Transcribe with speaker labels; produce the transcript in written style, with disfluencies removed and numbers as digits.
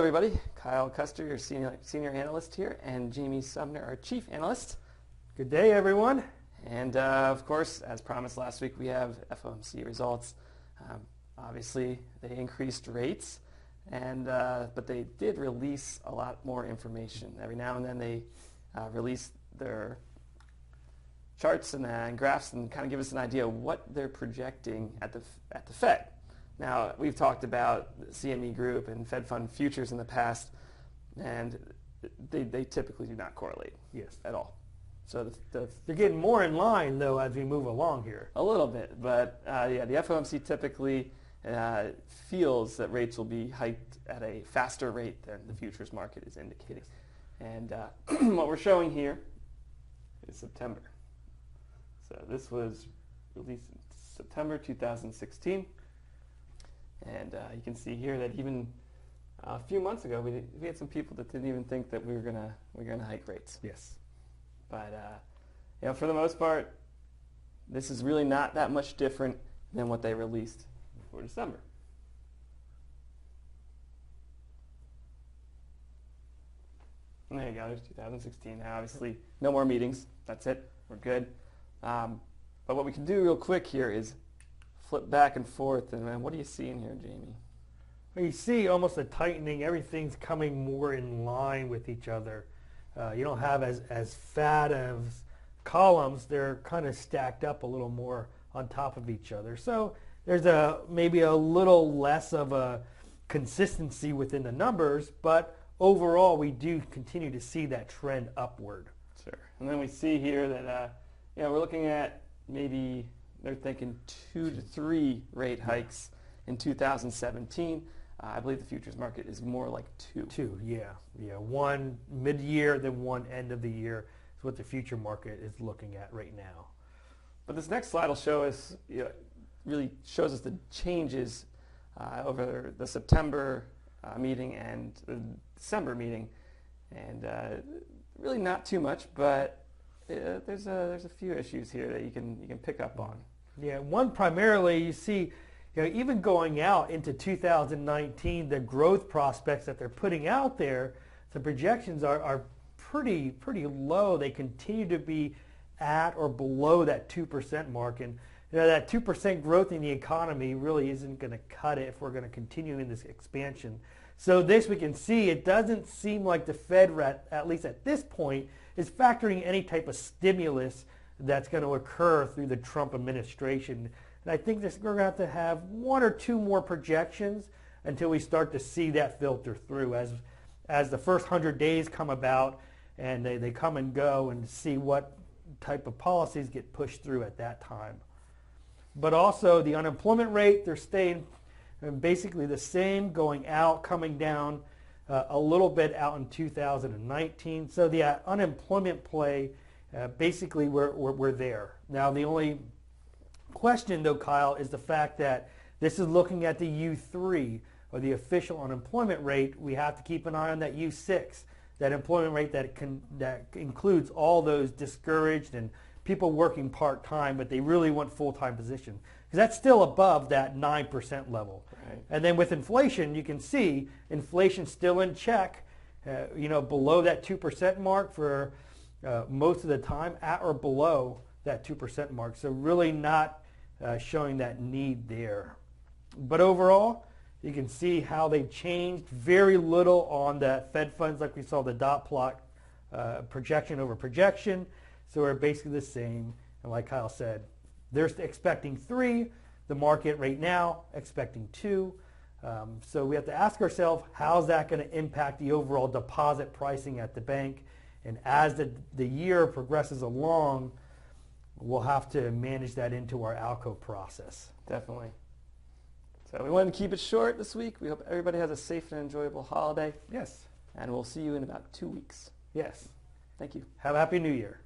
Speaker 1: everybody. Kyle Custer, your senior analyst here, and Jamie Sumner, our chief analyst.
Speaker 2: Good day, everyone.
Speaker 1: And of course, as promised last week, we have FOMC results. Obviously, they increased rates, but they did release a lot more information. Every now and then they release their charts and graphs and kind of give us an idea of what they're projecting at the Fed. Now, we've talked about the CME Group and Fed Fund futures in the past, and they typically do not correlate at all. So
Speaker 2: they're getting more in line, though, as we move along here.
Speaker 1: A little bit, but the FOMC typically feels that rates will be hiked at a faster rate than the futures market is indicating. And what we're showing here is September. So this was released in September 2016. And you can see here that even a few months ago, we had some people that didn't even think that we were gonna hike rates.
Speaker 2: Yes.
Speaker 1: But for the most part, this is really not that much different than what they released for December. And there you go. There's 2016. Now, obviously, no more meetings. That's it. We're good. But what we can do real quick here is flip back and forth, and what do you see in here, Jamie?
Speaker 2: Well, you see almost a tightening. Everything's coming more in line with each other. You don't have as fat as columns. They're kind of stacked up a little more on top of each other. So there's maybe a little less of a consistency within the numbers, but overall we do continue to see that trend upward.
Speaker 1: Sure. And then we see here that we're looking at maybe they're thinking 2 to 3 rate hikes in 2017. I believe the futures market is more like 2.
Speaker 2: 2, yeah. One mid-year, then one end of the year is what the future market is looking at right now.
Speaker 1: But this next slide will show us, really shows us the changes over the September meeting and the December meeting, and really not too much, but there's a few issues here that you can pick up on.
Speaker 2: Yeah, one primarily you see, even going out into 2019, the growth prospects that they're putting out there, the projections are pretty low. They continue to be at or below that 2% mark, and that 2% growth in the economy really isn't going to cut it if we're going to continue in this expansion. So this we can see, it doesn't seem like the Fed, at least at this point, is factoring any type of stimulus that's going to occur through the Trump administration. And I think we're going to have 1 or 2 more projections until we start to see that filter through as the first 100 days come about and they come and go, and see what type of policies get pushed through at that time. But also the unemployment rate, they're staying basically the same, going out, coming down a little bit out in 2019. So the unemployment play, basically we're there. Now the only question though, Kyle, is the fact that this is looking at the U3, or the official unemployment rate. We have to keep an eye on that U6, that employment rate that includes all those discouraged and people working part-time, but they really want full-time position, because that's still above that 9% level.
Speaker 1: Right.
Speaker 2: And then with inflation, you can see inflation still in check, below that 2% mark for most of the time, at or below that 2% mark. So really not showing that need there. But overall, you can see how they've changed very little on the Fed funds, like we saw the dot plot projection over projection. So we're basically the same. And like Kyle said, they're expecting 3. The market right now expecting 2. So we have to ask ourselves, how's that going to impact the overall deposit pricing at the bank? And as the year progresses along, we'll have to manage that into our ALCO process.
Speaker 1: Definitely. So we wanted to keep it short this week. We hope everybody has a safe and enjoyable holiday.
Speaker 2: Yes.
Speaker 1: And we'll see you in about 2 weeks.
Speaker 2: Yes.
Speaker 1: Thank you.
Speaker 2: Have a Happy New Year.